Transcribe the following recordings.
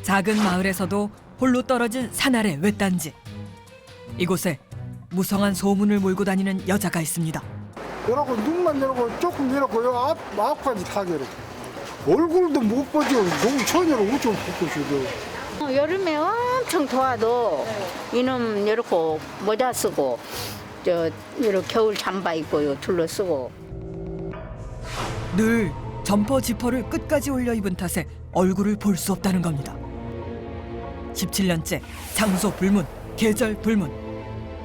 작은 마을에서도 홀로 떨어진 산 아래 외딴지. 이곳에 무성한 소문을 몰고 다니는 여자가 있습니다. 이러고 눈만 이러고 조금 이러고 요 앞까지 다 이러고 얼굴도 못 보죠. 너무 처녀로 우쭈 붙고 여름에 엄청 더워도 이놈 이렇게 모자 쓰고 이렇게 겨울 잠바 입고 둘러 쓰고. 늘 점퍼 지퍼를 끝까지 올려 입은 탓에 얼굴을 볼 수 없다는 겁니다. 17년째 장소 불문, 계절 불문.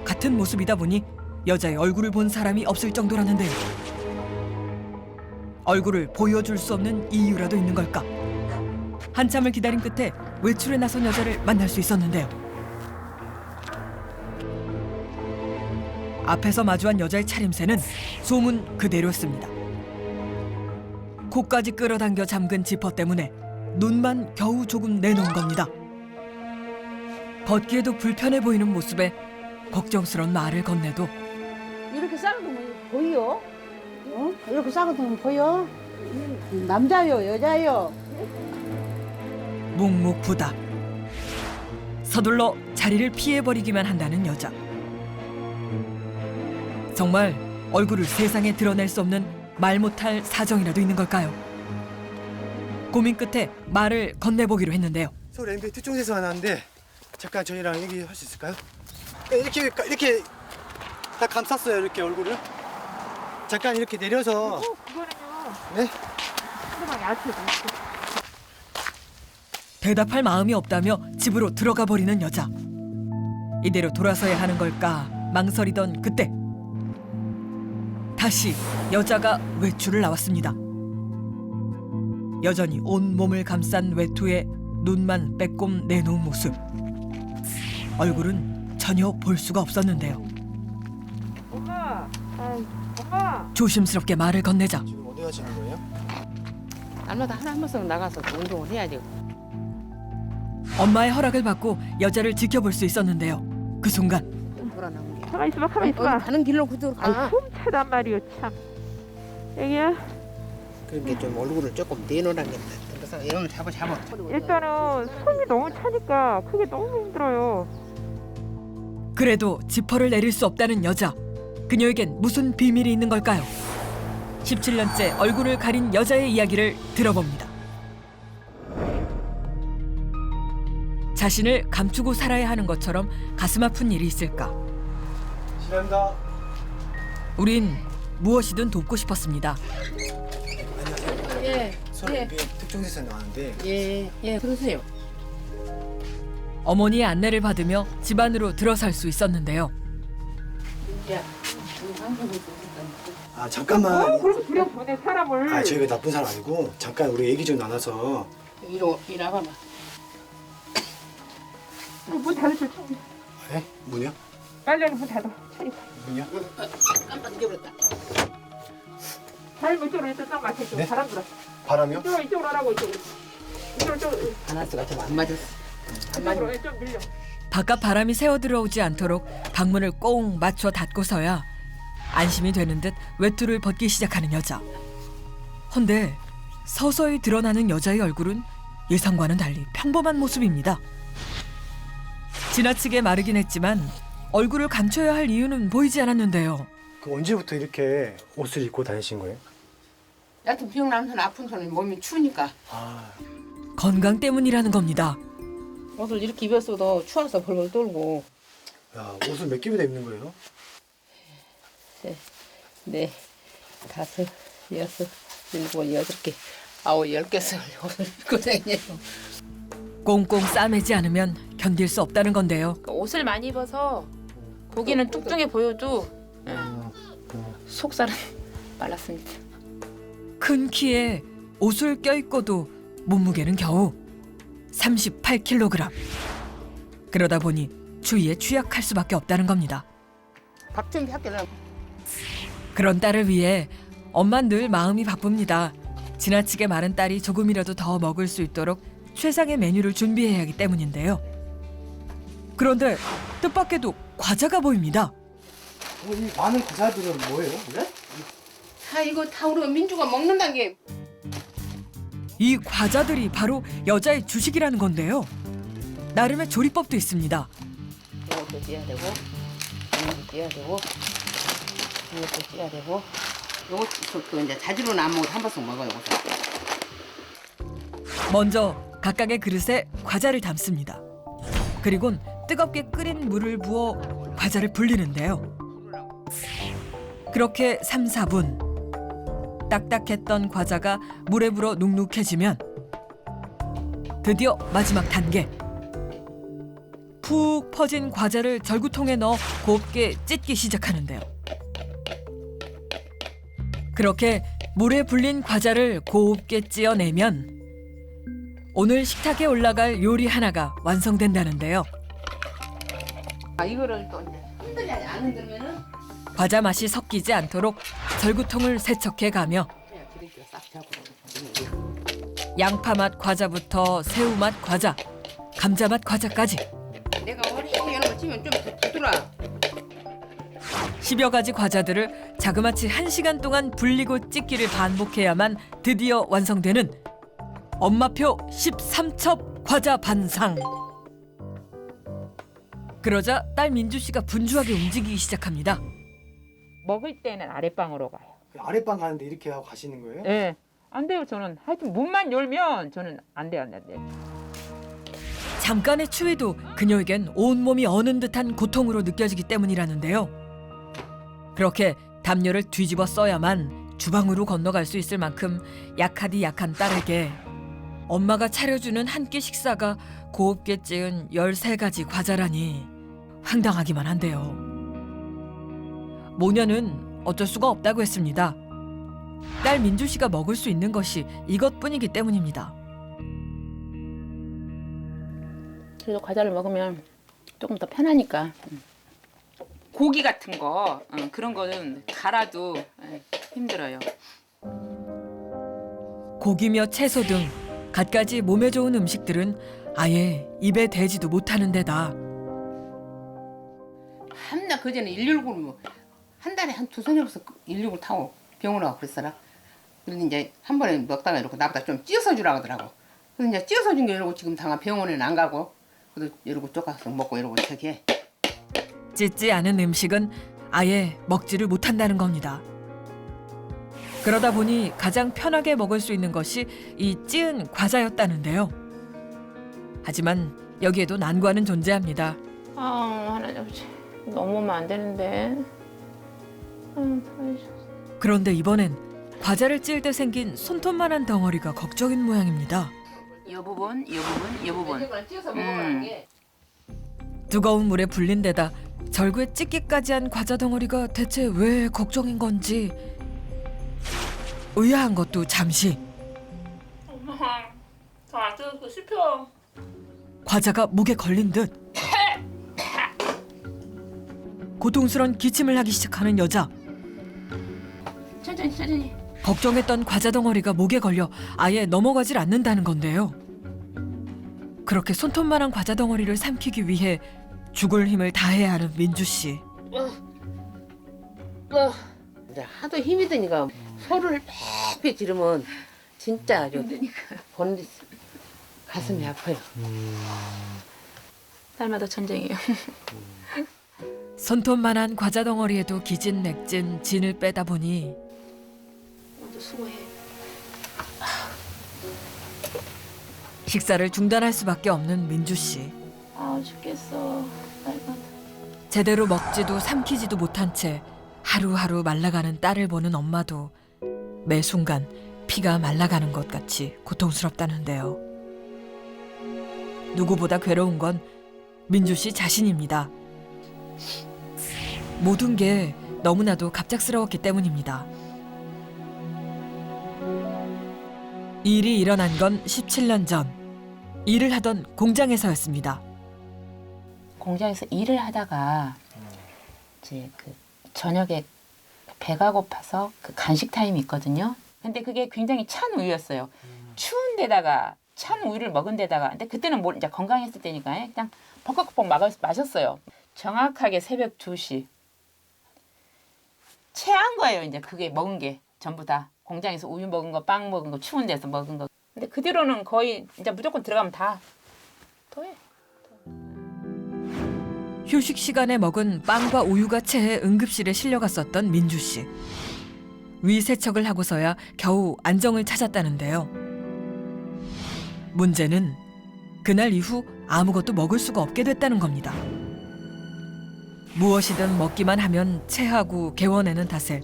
같은 모습이다 보니 여자의 얼굴을 본 사람이 없을 정도라는데요. 얼굴을 보여줄 수 없는 이유라도 있는 걸까? 한참을 기다린 끝에 외출에 나선 여자를 만날 수 있었는데요. 앞에서 마주한 여자의 차림새는 소문 그대로였습니다. 코까지 끌어당겨 잠근 지퍼 때문에 눈만 겨우 조금 내놓은 겁니다. 걷기에도 불편해 보이는 모습에 걱정스러운 말을 건네도 이렇게 싸거든 보여? 어? 이렇게 싸거든 보여? 남자요, 여자요? 묵묵부답. 서둘러 자리를 피해버리기만 한다는 여자. 정말 얼굴을 세상에 드러낼 수 없는 말 못할 사정이라도 있는 걸까요? 고민 끝에 말을 건네보기로 했는데요. 서울 MBA 특종에서 왔는데 잠깐 저희랑 얘기할 수 있을까요? 이렇게 다 감쌌어요. 이렇게 얼굴을 잠깐 이렇게 내려서. 그거는요. 네? 조금만 얇게 대답할 마음이 없다며 집으로 들어가 버리는 여자. 이대로 돌아서야 하는 걸까 망설이던 그때 다시 여자가 외출을 나왔습니다. 여전히 온 몸을 감싼 외투에 눈만 빼꼼 내놓은 모습. 얼굴은 전혀 볼 수가 없었는데요. 엄마, 엄마. 조심스럽게 말을 건네자 지금 어디 가시는 거예요? 날마다 한 번씩 나가서 운동을 해야지. 엄마의 허락을 받고 여자를 지켜볼 수 있었는데요. 그 순간 돌아나온 게. 가만 있어봐, 가만 있어봐. 가는 길로 그대로 아이, 가. 훔차단 말이오 참. 애기야, 그렇게 좀 얼굴을 조금 내놓으라겠다. 그래서 이놈을 잡아. 일단은 손이 너무 차니까 그게 너무 힘들어요. 그래도 지퍼를 내릴 수 없다는 여자. 그녀에겐 무슨 비밀이 있는 걸까요? 17년째 얼굴을 가린 여자의 이야기를 들어봅니다. 자신을 감추고 살아야 하는 것처럼 가슴 아픈 일이 있을까? 실례합니다. 우린 무엇이든 돕고 싶었습니다. 예. 서울 MBA 특종에서 나왔는데 예. 그러세요. 어머니의 안내를 받으며 집 안으로 들어설 수 있었는데요. 아 잠깐만. 그렇게 들여보내 사람을. 아 저희가 나쁜 사람 아니고 잠깐 우리 얘기 좀 나눠서. 이리 와봐봐. 문 닫으실 참. 네? 문이요? 빨리 문 닫아. 차리고. 문이요? 깜빡 잊어버렸다. 잘 이쪽으로 해서 딱 맞춰. 네? 바람 불어. 바람이요? 이쪽으로 하라고 이쪽으로. 이쪽으로. 하나스가 좀 안 맞았어. 이쪽으로 좀 밀려. 바깥 바람이 새어 들어오지 않도록 방문을 꼭 맞춰 닫고서야 안심이 되는 듯 외투를 벗기 시작하는 여자. 헌데 서서히 드러나는 여자의 얼굴은 예상과는 달리 평범한 모습입니다. 지나치게 마르긴 했지만 얼굴을 감춰야 할 이유는 보이지 않았는데요. 그 언제부터 이렇게 옷을 입고 다니신 거예요? 여튼 비용 나면서 아픈 손이 몸이 추우니까 아 건강 때문이라는 겁니다. 옷을 이렇게 입었어도 추워서 벌벌 떨고. 야, 옷을 몇 개나 입는 거예요? 네, 5, 6, 7, 8개, 9, 10개 옷을 입고 다녀요. 꽁꽁 싸매지 않으면 견딜 수 없다는 건데요. 옷을 많이 입어서 보기는 뚱뚱해 보여도 속살은 말랐습니다. 큰 키에 옷을 껴입고도 몸무게는 겨우 38kg. 그러다 보니 추위에 취약할 수밖에 없다는 겁니다. 밥 챙겨 할게요. 그런 딸을 위해 엄만 늘 마음이 바쁩니다. 지나치게 마른 딸이 조금이라도 더 먹을 수 있도록 최상의 메뉴를 준비해야 하기 때문인데요. 그런데 뜻밖에도 과자가 보입니다. 이 많은 과자들은 뭐예요? 그래? 이거 다 우리 민주가 먹는다는 게. 이 과자들이 바로 여자의 주식이라는 건데요. 나름의 조리법도 있습니다. 이것도 찌야 되고, 이것도 찌야 되고, 이것도 찌야 되고. 요것도 이제 자주로는 안 먹어도 한 번씩 먹어요. 요것도. 먼저 각각의 그릇에 과자를 담습니다. 그리곤 뜨겁게 끓인 물을 부어 과자를 불리는데요. 그렇게 3, 4분. 딱딱했던 과자가 물에 불어 눅눅해지면 드디어 마지막 단계. 푹 퍼진 과자를 절구통에 넣어 곱게 찢기 시작하는데요. 그렇게 물에 불린 과자를 곱게 찧어내면 오늘 식탁에 올라갈 요리 하나가 완성된다는데요. 이거를 또 이제 흔들려야지. 안 흔들면은 과자 맛이 섞이지 않도록 절구통을 세척해가며 그냥 기름기가 싹 잡고. 양파맛 과자부터 새우맛 과자, 감자맛 과자까지 내가 어리게 이런 거 찌면 좀 부드러. 10여 가지 과자들을 자그마치 1시간 동안 불리고 찢기를 반복해야만 드디어 완성되는 엄마표 13첩 과자 반상. 그러자 딸 민주 씨가 분주하게 움직이기 시작합니다. 먹을 때는 아랫방으로 가요. 아랫방 가는데 이렇게 하고 가시는 거예요? 예. 안 돼요, 저는. 하여튼 문만 열면 저는 안 돼요, 안 돼. 잠깐의 추위도 그녀에겐 온몸이 어는 듯한 고통으로 느껴지기 때문이라는데요. 그렇게 담요를 뒤집어 써야만 주방으로 건너갈 수 있을 만큼 약하디 약한 딸에게 엄마가 차려주는 한 끼 식사가 곱게 찌은 13가지 과자라니 황당하기만 한데요. 모녀는 어쩔 수가 없다고 했습니다. 딸 민주 씨가 먹을 수 있는 것이 이것뿐이기 때문입니다. 그래도 과자를 먹으면 조금 더 편하니까. 고기 같은 거 그런 거는 갈아도 힘들어요. 고기며 채소 등 갖가지 몸에 좋은 음식들은 아예 입에 대지도 못하는 데다 한날 그전에 119를 한 달에 한 2-3번씩 119를 타고 병원에 가고 그랬어라. 그래서 이제 한 번에 먹다가 이러고 나보다 좀 찌어서 주라고 하더라고. 그래서 이제 찌어서 준 게 이러고 지금 당한 병원에는 안 가고 그래도 이러고 쪼가서 먹고 이러고 저기 해. 찢지 않은 음식은 아예 먹지를 못한다는 겁니다. 그러다 보니 가장 편하게 먹을 수 있는 것이 이 찌은 과자였다는데요. 하지만 여기에도 난관은 존재합니다. 하나님 아버지 너무 오면 안 되는데. 그런데 이번엔 과자를 찔 때 생긴 손톱만한 덩어리가 걱정인 모양입니다. 이 부분. 찌어서 먹어보는 게. 뜨거운 물에 불린 데다 절구에 찢기까지 한 과자 덩어리가 대체 왜 걱정인 건지 의아한 것도 잠시. 엄마, 저안 뜯고 싶어. 과자가 목에 걸린 듯 고통스런 기침을 하기 시작하는 여자. 천천히. 걱정했던 과자 덩어리가 목에 걸려 아예 넘어가질 않는다는 건데요. 그렇게 손톱만한 과자 덩어리를 삼키기 위해 죽을 힘을 다해야 하는 민주 씨. 이제 하도 힘이 드니까 소를 빽빽 지르면 진짜 아주 보는데 가슴이 아파요. 딸마다 전쟁이에요. 손톱만한 과자 덩어리에도 기진맥진 진을 빼다 보니 모두 수고해. 식사를 중단할 수밖에 없는 민주 씨. 죽겠어. 딸마다. 제대로 먹지도 삼키지도 못한 채 하루하루 말라가는 딸을 보는 엄마도 매 순간 피가 말라가는 것 같이 고통스럽다는데요. 누구보다 괴로운 건 민주 씨 자신입니다. 모든 게 너무나도 갑작스러웠기 때문입니다. 일이 일어난 건 17년 전. 일을 하던 공장에서였습니다. 공장에서 일을 하다가 이제 그 저녁에 배가 고파서 그 간식 타임이 있거든요. 근데 그게 굉장히 찬 우유였어요. 추운 데다가 찬 우유를 먹은 데다가 근데 그때는 이제 건강했을 때니까 그냥 벅벅벅 마셨어요. 정확하게 새벽 2시. 체한 거예요. 이제 그게 먹은 게 전부 다 공장에서 우유 먹은 거, 빵 먹은 거, 추운 데서 먹은 거. 근데 그 뒤로는 거의 이제 무조건 들어가면 다 토해. 휴식 시간에 먹은 빵과 우유가 체해 응급실에 실려갔었던 민주 씨. 위 세척을 하고서야 겨우 안정을 찾았다는데요. 문제는 그날 이후 아무것도 먹을 수가 없게 됐다는 겁니다. 무엇이든 먹기만 하면 체하고 개원하는 탓에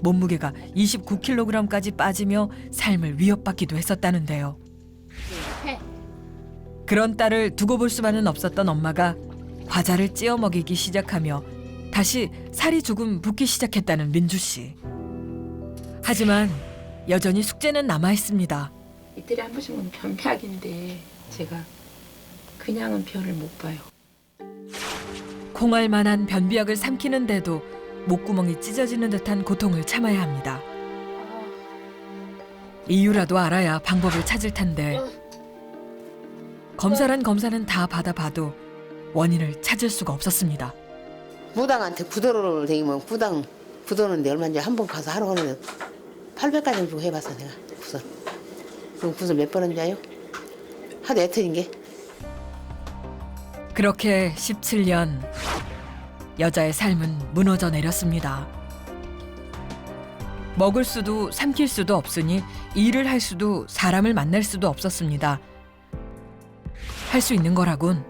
몸무게가 29kg까지 빠지며 삶을 위협받기도 했었다는데요. 그런 딸을 두고 볼 수만은 없었던 엄마가 과자를 찌어 먹이기 시작하며 다시 살이 조금 붓기 시작했다는 민주 씨. 하지만 여전히 숙제는 남아 있습니다. 이틀에 한 번씩 먹는 변비약인데 제가 그냥은 변을 못 봐요. 콩알만한 변비약을 삼키는데도 목구멍이 찢어지는 듯한 고통을 참아야 합니다. 이유라도 알아야 방법을 찾을 텐데 검사란 검사는 다 받아봐도 원인을 찾을 수가 없었습니다. 부당한테 부도를 다니면 부도는데 얼마인지 한 번 가서 하러 가면 800까지 주고 해봤어 내가 구설. 그럼 구설 몇 번인지 아요? 하도 애터인 게. 그렇게 17년 여자의 삶은 무너져 내렸습니다. 먹을 수도 삼킬 수도 없으니 일을 할 수도 사람을 만날 수도 없었습니다. 할 수 있는 거라곤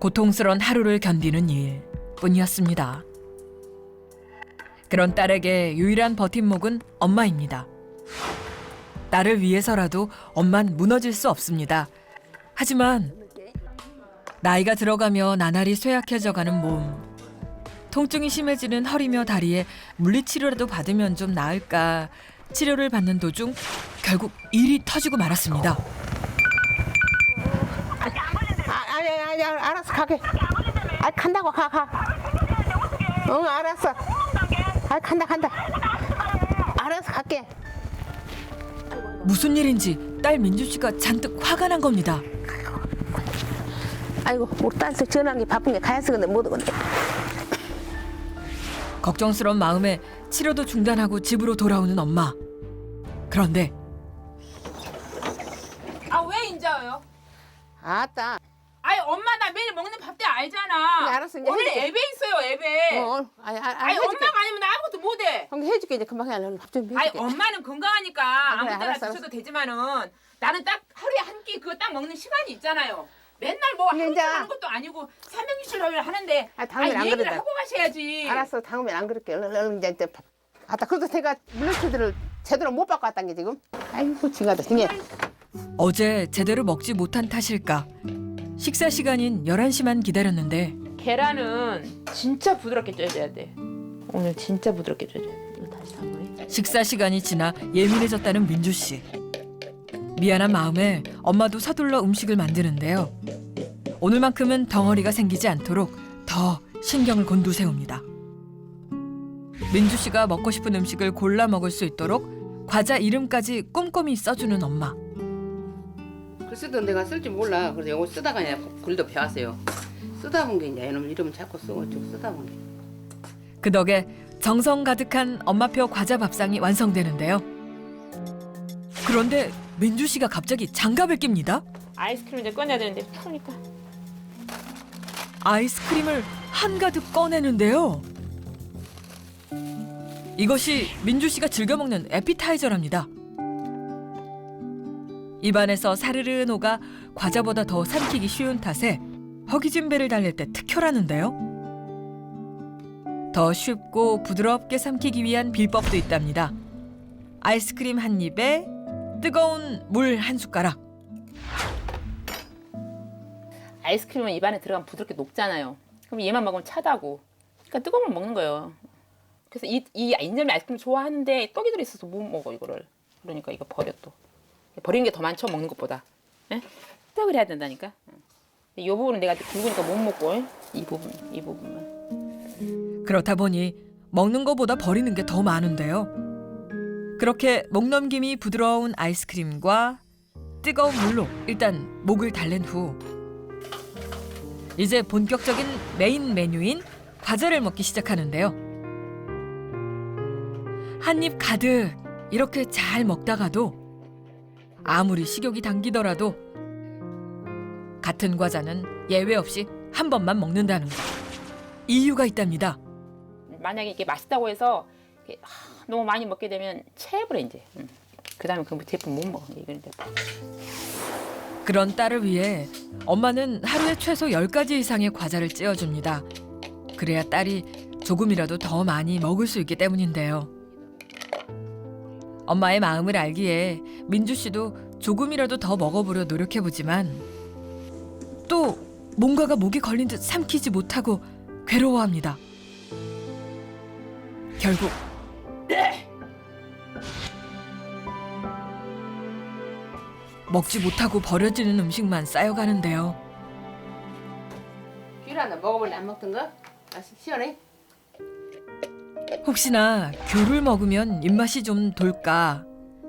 고통스러운 하루를 견디는 일뿐이었습니다. 그런 딸에게 유일한 버팀목은 엄마입니다. 딸을 위해서라도 엄만 무너질 수 없습니다. 하지만 나이가 들어가며 나날이 쇠약해져가는 몸, 통증이 심해지는 허리며 다리에 물리치료라도 받으면 좀 나을까 치료를 받는 도중 결국 일이 터지고 말았습니다. 아니 알았어 가게. 아 간다고 가. 응 알았어. 아 간다. 알았어 갈게. 무슨 일인지 딸 민주 씨가 잔뜩 화가 난 겁니다. 아이고 우리 딸한테 전화한 게 바쁜 게 가야서 근데 못 오건데. 걱정스러운 마음에 치료도 중단하고 집으로 돌아오는 엄마. 그런데 아 왜 인자요? 아따. 아니 엄마 나 매일 먹는 밥때 알잖아. 네, 알았어, 이제 오늘 해줄게. 앱에 있어요 앱에. 아니 엄마가 아니면 나 아무것도 못해. 형 해줄게 이제 금방 해. 밥좀 해줄게. 아니 엄마는 건강하니까 그래, 아무 때나 알았어, 드셔도 되지만은 나는 딱 하루에 한 끼 그거 딱 먹는 시간이 있잖아요. 맨날 뭐 근데 하루 이제- 하는 것도 아니고 삼백육십일 하는데 다음엔 안 얘기를 그런다. 하고 가셔야지. 알았어 다음엔 안 그럴게. 얼른 이제 밥. 아따 그래도 제가 물리치료를 제대로 못 받고 왔단 게 지금. 아이고 징하다 징해. 어제 제대로 먹지 못한 탓일까 식사 시간인 11시만 기다렸는데 계란은 진짜 부드럽게 쪄줘야 돼. 오늘 진짜 부드럽게 쪄줘야 돼. 이거 다시 한번. 식사 시간이 지나 예민해졌다는 민주 씨. 미안한 마음에 엄마도 서둘러 음식을 만드는데요. 오늘만큼은 덩어리가 생기지 않도록 더 신경을 곤두세웁니다. 민주 씨가 먹고 싶은 음식을 골라 먹을 수 있도록 과자 이름까지 꼼꼼히 써주는 엄마. 글쎄도 내가 쓸 줄 몰라. 그래서 이거 쓰다가 그냥 글도 배웠어요. 쓰다 본 게 이제 이놈 이름 자꾸 쓰고 쭉 쓰다 본 게. 그 덕에 정성 가득한 엄마표 과자 밥상이 완성되는데요. 그런데 민주 씨가 갑자기 장갑을 낍니다. 아이스크림 이제 꺼내야 되는데 추우니까. 아이스크림을 한가득 꺼내는데요. 이것이 민주 씨가 즐겨 먹는 에피타이저랍니다. 입안에서 사르르 녹아 과자보다 더 삼키기 쉬운 탓에 허기진 배를 달랠 때 특효라는데요. 더 쉽고 부드럽게 삼키기 위한 비법도 있답니다. 아이스크림 한 입에 뜨거운 물 한 숟가락. 아이스크림은 입안에 들어가면 부드럽게 녹잖아요. 그럼 얘만 먹으면 차다고. 그러니까 뜨거운 물 먹는 거예요. 그래서 이 인절미 아이스크림 좋아하는데 떡이 들어있어서 못 먹어 이거를. 그러니까 이거 버려 또. 버리는 게 더 많죠 먹는 것보다. 에? 떡을 해야 된다니까. 이 부분은 내가 굵으니까 못 먹고 이 부분만. 그렇다 보니 먹는 것보다 버리는 게 더 많은데요. 그렇게 목 넘김이 부드러운 아이스크림과 뜨거운 물로 일단 목을 달랜 후 이제 본격적인 메인 메뉴인 과자를 먹기 시작하는데요. 한 입 가득 이렇게 잘 먹다가도 아무리 식욕이 당기더라도 같은 과자는 예외 없이 한 번만 먹는다는 거. 이유가 있답니다. 만약에 이게 맛있다고 해서 이렇게, 너무 많이 먹게 되면 체해버려 이제. 그다음에 그 제품 못 먹어. 이런데. 그런 딸을 위해 엄마는 하루에 최소 10가지 이상의 과자를 찌어줍니다. 그래야 딸이 조금이라도 더 많이 먹을 수 있기 때문인데요. 엄마의 마음을 알기에 민주 씨도 조금이라도 더 먹어보려 노력해보지만 또 뭔가가 목에 걸린 듯 삼키지 못하고 괴로워합니다. 결국 먹지 못하고 버려지는 음식만 쌓여가는데요. 귤 하나 먹어볼래? 안 먹던 거? 시원해? 혹시나 귤을 먹으면 입맛이 좀 돌까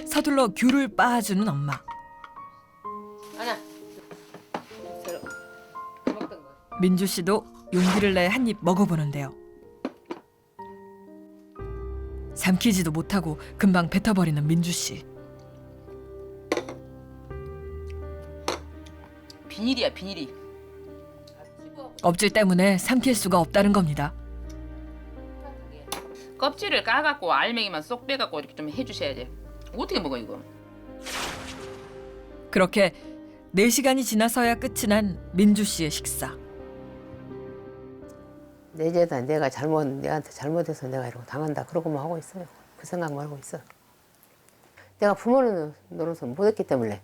서둘러 귤을 빻아주는 엄마. 하나. 먹던 거. 민주 씨도 용기를 내 한 입 먹어보는데요. 삼키지도 못하고 금방 뱉어버리는 민주 씨. 비닐이야 비닐이. 껍질 때문에 삼킬 수가 없다는 겁니다. 껍질을 까갖고 알맹이만 쏙 빼갖고 이렇게 좀 해주셔야지. 어떻게 먹어 이거? 그렇게 4시간이 지나서야 끝이 난 민주 씨의 식사. 내 죄다 내한테 잘못해서 내가 이러고 당한다 그러고만 하고 있어요. 그 생각만 하고 있어. 내가 부모는 노릇을 못했기 때문에.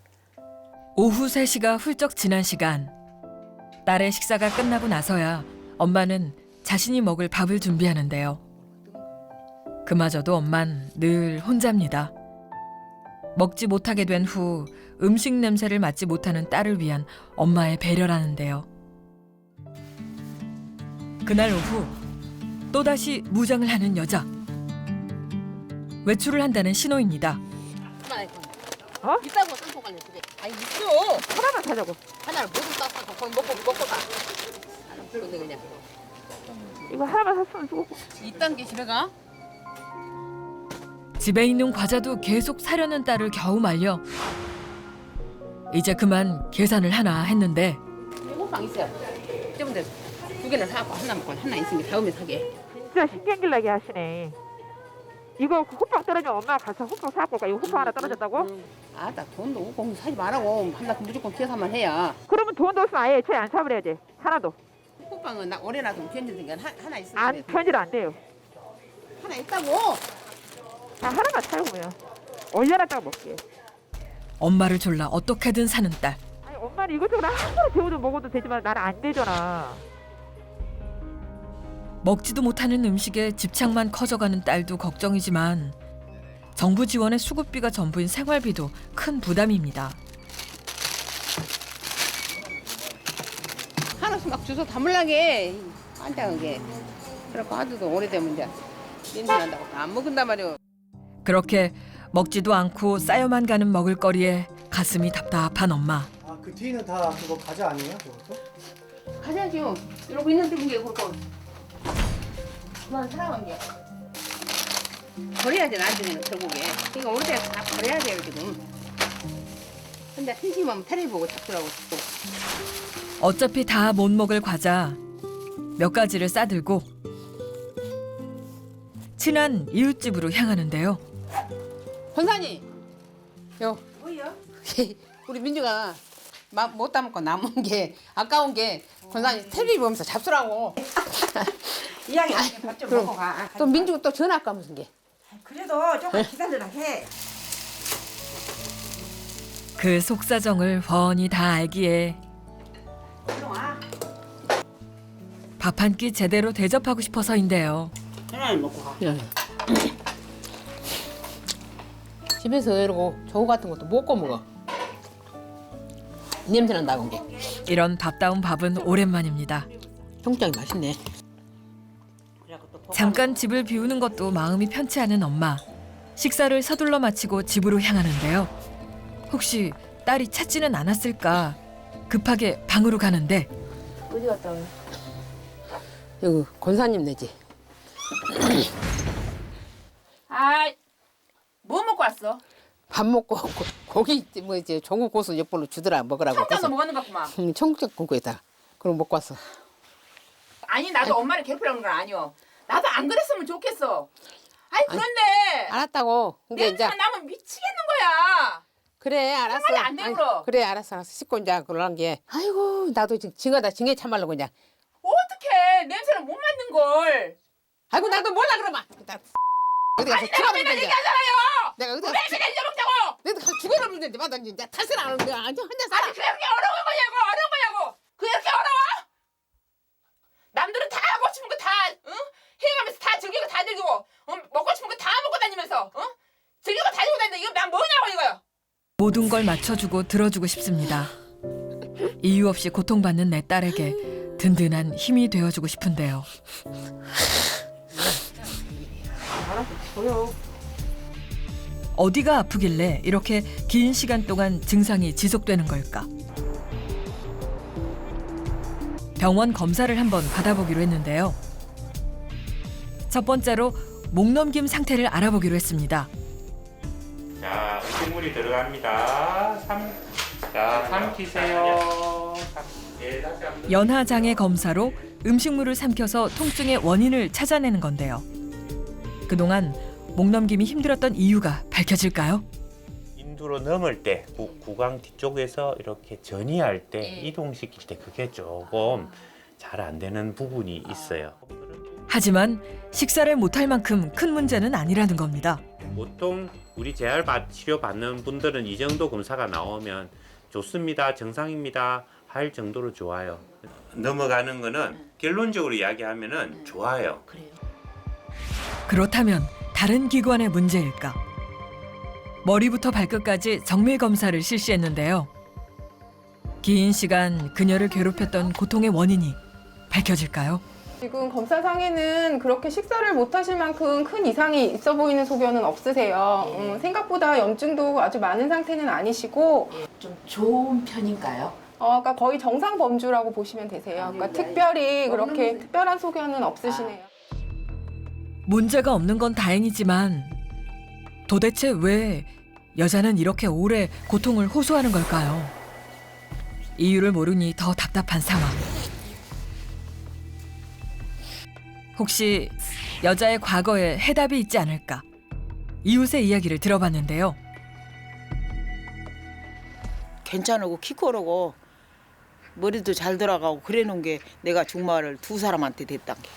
오후 3시가 훌쩍 지난 시간. 딸의 식사가 끝나고 나서야 엄마는 자신이 먹을 밥을 준비하는데요. 그마저도 엄만 늘 혼자입니다. 먹지 못하게 된 후 음식 냄새를 맡지 못하는 딸을 위한 엄마의 배려라는데요. 그날 오후 또다시 무장을 하는 여자. 외출을 한다는 신호입니다. 어? 있다고 쌍포 갈래 두 개. 아니 있어. 하나만 사자고. 하나를 모두 싸서 거기 먹고 가. 근데 그냥 이거 하나만 샀으면 좋고. 이딴 게 집에 가? 집에 있는 과자도 계속 사려는 딸을 겨우 말려 이제 그만 계산을 하나 했는데 호빵 있어요. 때문에 두 개는 사고 하나 먹고 하나 있으면 다음에 사게. 진짜 신경질나게 하시네. 이거 호빵 떨어지면 엄마가 가서 호빵 사고 올까? 이거 호빵 하나 떨어졌다고? 나 돈도 없고 사지 말라고. 한나 무조건 계산만 해야. 그러면 돈도 없으면 아예 애초에 안 사버려야지. 하나도. 호빵은 나 오래 놔두면 편집된 게 하나 있으면 안 편질 안 돼요. 하나 있다고. 하나만 사고요. 얼려놨다가 먹게. 엄마를 졸라 어떻게든 사는 딸. 아니 엄마는 이것저것 함부로 데워도 먹어도 되지만 나는 안 되잖아. 먹지도 못하는 음식에 집착만 커져가는 딸도 걱정이지만 정부 지원의 수급비가 전부인 생활비도 큰 부담입니다. 하나씩 막 주워 담으려게 안장하게. 그래갖고 하도 오래되면 이제 냄새 난다고 안 먹은단 말이오. 그렇게 먹지도 않고 쌓여만 가는 먹을거리에 가슴이 답답한 엄마. 그 뒤에는 다 그거 과자 아니에요? 그것도? 가자죠. 이러고 있는데 이게 그렇고 그만 살아간 게 버려야 돼. 나중에는 결국에 이거 오래돼 다 버려야 돼요 지금. 근데 한심하면 테레비 보고 잡더라고. 어차피 다 못 먹을 과자 몇 가지를 싸들고 친한 이웃집으로 향하는데요. 권사님, 요. 뭐요? 우리 민주가 못 담고 남은 게 아까운 게 권사님 텔레비 보면서 잡수라고. 이야기 밥좀 먹고 가. 또 민주가 또 전화 아까 무슨 게. 그래도 조금 기다려라 해. 그 속사정을 훤히 다 알기에 들어와. 밥 한 끼 제대로 대접하고 싶어서인데요. 하나를 먹고 가. 집에서 이러고 저우 같은 것도 먹고 먹어. 냄새 난다고 게. 이런 밥다운 밥은 오랜만입니다. 평장이 맛있네. 잠깐 집을 비우는 것도 마음이 편치 않은 엄마. 식사를 서둘러 마치고 집으로 향하는데요. 혹시 딸이 찾지는 않았을까 급하게 방으로 가는데 어디 갔다 와? 여기 권사님 네지. 뭐 먹고 왔어? 밥 먹고 고기 뭐 이제 조국 고수 옆으로 주더라 먹으라고. 청장도 먹는 것 같구만. 청국 국에다. 그럼 먹고 왔어. 아니 나도 엄마를 괴롭히려는 건 아니오. 나도 안 그랬으면 좋겠어. 아니 그런데 알았다고. 근데 이제 냄새가 나면 미치겠는 거야. 그래 알았어. 생활이 안 되므로. 그래 알았어. 씻고 이제 그러는 게. 아이고 나도 지금 징하다 징해 참말로 그냥. 어떡해 냄새를 못 맡는 걸. 아이고 나도 몰라 그러면. 어디 가서 아니 내가 맨날 얘기하잖아요. 내가 어디 왜 가서 맨날 잊어먹자고. 내가 가서 죽어놓는데 마다 이제 탈세 안 하는데 아주 혼자 살아. 아니 그게 어려운 거냐고 어려운 거냐고. 그게 이렇게 어려워? 남들은 다 하고 싶은 거 다 응? 해가면서 다 즐기고 다 즐기고 먹고 싶은 거 다 먹고 다니면서 즐기고 다니고 다니는데 이거 난 뭐냐고 이거요. 모든 걸 맞춰주고 들어주고 싶습니다. 이유 없이 고통받는 내 딸에게 든든한 힘이 되어주고 싶은데요. 어디가 아프길래 이렇게 긴 시간 동안 증상이 지속되는 걸까? 병원 검사를 한번 받아보기로 했는데요. 첫 번째로 목 넘김 상태를 알아보기로 했습니다. 자, 음식물이 들어갑니다. 삼키세요. 예, 다시 한번. 연하장애 검사로 음식물을 삼켜서 통증의 원인을 찾아내는 건데요. 그동안 목 넘김이 힘들었던 이유가 밝혀질까요? 인두로 넘을 때 구강 뒤쪽에서 이렇게 전이할 때 이동시킬 때 그게 조금 잘 안 되는 부분이 있어요. 하지만 식사를 못할 만큼 큰 문제는 아니라는 겁니다. 보통 우리 재활 치료 받는 분들은 이 정도 검사가 나오면 좋습니다, 정상입니다 할 정도로 좋아요. 넘어가는 거는 결론적으로 이야기하면은 좋아요. 그렇다면 다른 기관의 문제일까? 머리부터 발끝까지 정밀 검사를 실시했는데요. 긴 시간 그녀를 괴롭혔던 고통의 원인이 밝혀질까요? 지금 검사상에는 그렇게 식사를 못 하실 만큼 큰 이상이 있어 보이는 소견은 없으세요. 생각보다 염증도 아주 많은 상태는 아니시고 좀 좋은 편인가요? 그러니까 거의 정상 범주라고 보시면 되세요. 그러니까 특별히 그렇게 특별한 소견은 없으시네요. 문제가 없는 건 다행이지만 도대체 왜 여자는 이렇게 오래 고통을 호소하는 걸까요? 이유를 모르니 더 답답한 상황. 혹시 여자의 과거에 해답이 있지 않을까? 이웃의 이야기를 들어봤는데요. 괜찮고 키 크고 머리도 잘 돌아가고 그래 놓은 게 내가 중마를 두 사람한테 됐단 게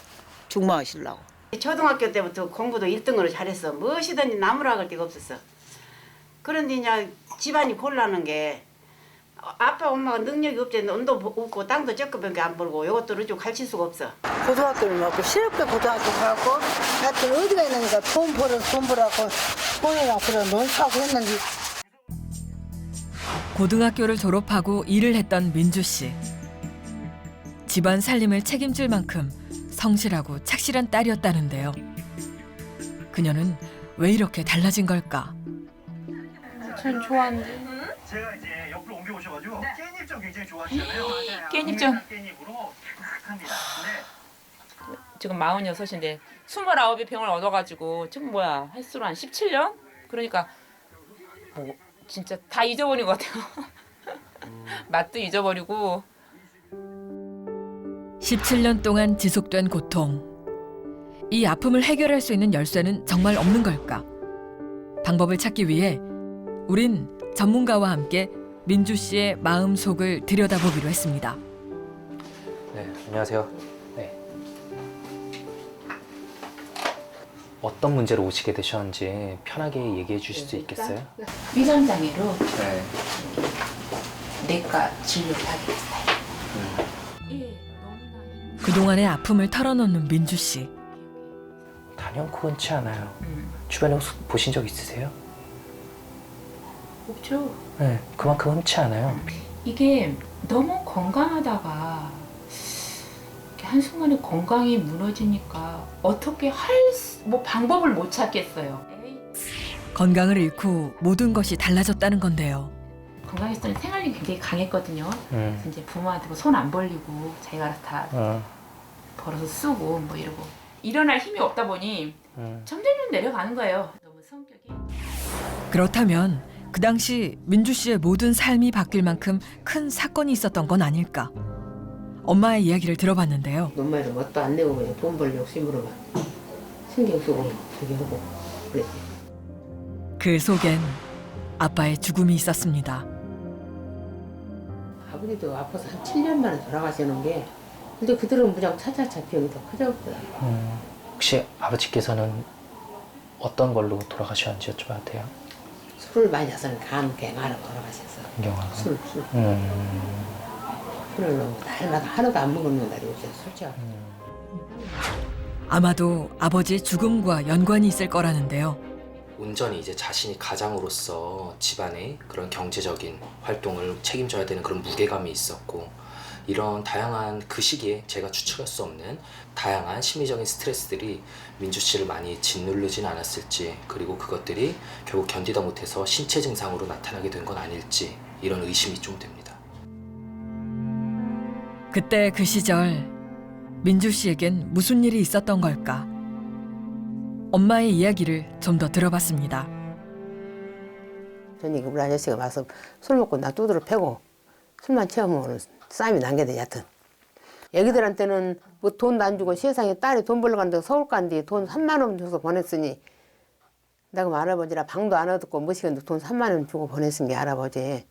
중마 하시려고. 초등학교 때부터 공부도 1등으로 잘했어. 무엇이든지 나무라 할 데가 없었어. 그런데 이제 집안이 곤란한 게 아빠 엄마가 능력이 없지. 돈도 없고 땅도 적게밖에 안 벌고 이것들을 좀 가르칠 수가 없어. 고등학교를 먹고 실업계 고등학교 가고 하여튼 어디가 있는가 돈 벌어갖고 돈이랑 그런 논 사고 했는데 고등학교를 졸업하고 일을 했던 민주 씨. 집안 살림을 책임질 만큼 성실하고 착실한 딸이었다는데요. 그녀는 왜 이렇게 달라진 걸까? 전 좋아하는데. 제가 이제 옆으로 옮겨 오셔가지고 깻잎전 굉장히 좋아하시잖아요. 깻잎전. 깻잎으로 합니다. 근데 지금 46인데 29의 병을 얻어가지고 지금 뭐야 횟수로 한 17년? 그러니까 뭐 진짜 다 잊어버린 것 같아요. 맛도 잊어버리고 17년 동안 지속된 고통. 이 아픔을 해결할 수 있는 열쇠는 정말 없는 걸까? 방법을 찾기 위해 우린 전문가와 함께 민주 씨의 마음속을 들여다보기로 했습니다. 네, 안녕하세요. 네. 어떤 문제로 오시게 되셨는지 편하게 얘기해 주실 수 있겠어요? 위선장애로 네. 내과 진료를 하게 됐어요. 그동안의 아픔을 털어놓는 민주 씨. 단연코 흔치 않아요. 주변에 혹시 보신 적 있으세요? 없죠. 네, 그만큼 흔치 않아요. 이게 너무 건강하다가 이렇게 한순간에 건강이 무너지니까 어떻게 뭐 방법을 못 찾겠어요. 건강을 잃고 모든 것이 달라졌다는 건데요. 건강했을 때는 생활력이 굉장히 강했거든요. 그래서 이제 부모한테 뭐 손 안 벌리고 자기가 알아서 다 벌어서 쓰고 뭐 이러고 일어날 힘이 없다 보니 점점 내려가는 거예요. 너무 성격이. 그렇다면 그 당시 민주 씨의 모든 삶이 바뀔 만큼 큰 사건이 있었던 건 아닐까. 엄마의 이야기를 들어봤는데요. 엄마는 뭣도 안 내고 그냥 돈 벌 욕심으로만 신경 쓰고 저기 하고 그랬지. 그 속엔 아빠의 죽음이 있었습니다. 아버지도 아파서 한 7년 만에 돌아가시는 게 근데 그들은 무장 차차차 병이 더 커졌더라고요. 혹시 아버지께서는 어떤 걸로 돌아가셨는지 여쭤봐도 돼요? 술을 많이 해서는 간경화로 돌아가셨어. 간경화로? 술. 술을 너무 날마다 하나도 안 먹는 날이 요새 술취하고. 아마도 아버지 죽음과 연관이 있을 거라는데요. 온전히 이제 자신이 가장으로서 집안의 그런 경제적인 활동을 책임져야 되는 그런 무게감이 있었고, 이런 다양한 그 시기에 제가 추측할 수 없는 다양한 심리적인 스트레스들이 민주 씨를 많이 짓누르진 않았을지, 그리고 그것들이 결국 견디다 못해서 신체 증상으로 나타나게 된 건 아닐지, 이런 의심이 좀 됩니다. 그때 그 시절 민주 씨에겐 무슨 일이 있었던 걸까? 엄마의 이야기를 좀 더 들어봤습니다. 저녁에 우리 아저씨가 와서 술 먹고 나 두드러 패고 술만 채우면 싸움이 난게 돼. 여튼 애기들한테는 뭐 돈도 안 주고 세상에 딸이 돈 벌러 간다고 서울 간디 돈 3만 원 줘서 보냈으니 내가 뭐 할아버지라 방도 안 얻었고 뭐시간데 돈 3만 원 주고 보냈은 게 할아버지.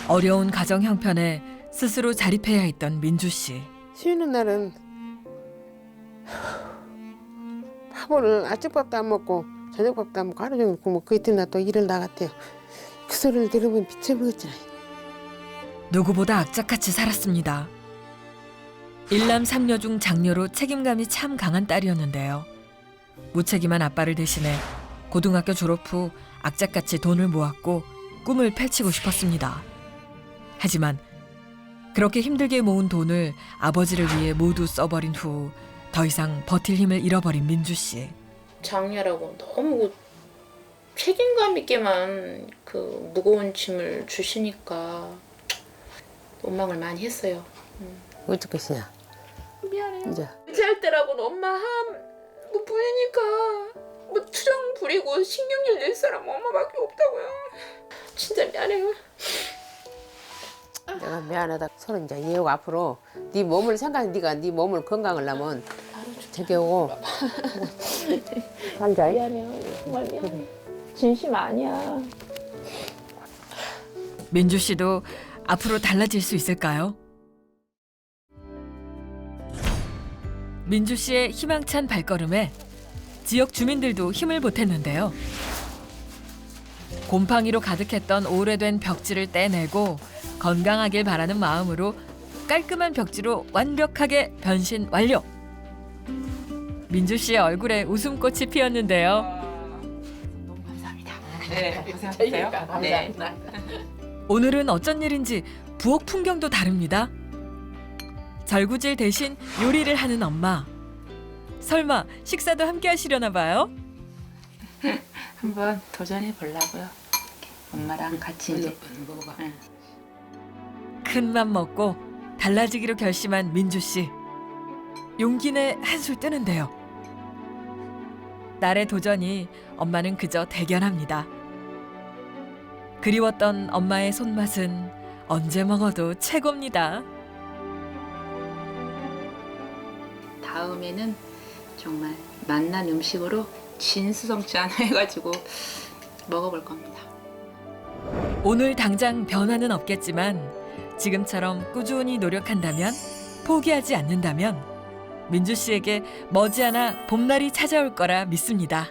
어려운 가정 형편에 스스로 자립해야 했던 민주 씨. 쉬는 날은 밥을 아침밥도 안 먹고 저녁밥도 안 먹고 하루 종일 굶고 그 이튿날 또 일을 나갔대요. 그 소리를 들으면 미쳐버렸잖아요. 누구보다 악착같이 살았습니다. 일남 삼녀 중 장녀로 책임감이 참 강한 딸이었는데요. 무책임한 아빠를 대신해 고등학교 졸업 후 악착같이 돈을 모았고 꿈을 펼치고 싶었습니다. 하지만 그렇게 힘들게 모은 돈을 아버지를 위해 모두 써버린 후 더 이상 버틸 힘을 잃어버린 민주 씨. 장녀라고 너무 책임감 있게만 그 무거운 짐을 주시니까 원망을 많이 했어요. 어떡하시냐. 미안해요. 이제 잘 때라고는 엄마 뭐 부이니까 뭐 투정 부리고 신경질 낼 사람 엄마밖에 없다고요. 진짜 미안해요. 내가 미안하다. 서로 이제 이해하고 앞으로 네 몸을 생각해. 네가 네 몸을 건강을 하면 저기 오고 앉아. 미안해요. 정말 미안해. 진심 아니야. 민주 씨도 앞으로 달라질 수 있을까요? 민주 씨의 희망찬 발걸음에 지역 주민들도 힘을 보탰는데요. 곰팡이로 가득했던 오래된 벽지를 떼내고 건강하길 바라는 마음으로 깔끔한 벽지로 완벽하게 변신 완료. 민주 씨의 얼굴에 웃음꽃이 피었는데요. 너무 감사합니다. 네, 고생하셨어요. 감사합니다. 오늘은 어쩐 일인지 부엌 풍경도 다릅니다. 절구질 대신 요리를 하는 엄마. 설마 식사도 함께 하시려나 봐요? 한번 도전해 보려고요. 엄마랑 같이 이제 먹어봐. 큰맘 먹고 달라지기로 결심한 민주 씨. 용기 내 한술 뜨는데요. 딸의 도전이 엄마는 그저 대견합니다. 그리웠던 엄마의 손맛은 언제 먹어도 최고입니다. 다음에는 정말 맛난 음식으로 진수성찬 해가지고 먹어볼 겁니다. 오늘 당장 변화는 없겠지만 지금처럼 꾸준히 노력한다면, 포기하지 않는다면 민주 씨에게 머지않아 봄날이 찾아올 거라 믿습니다.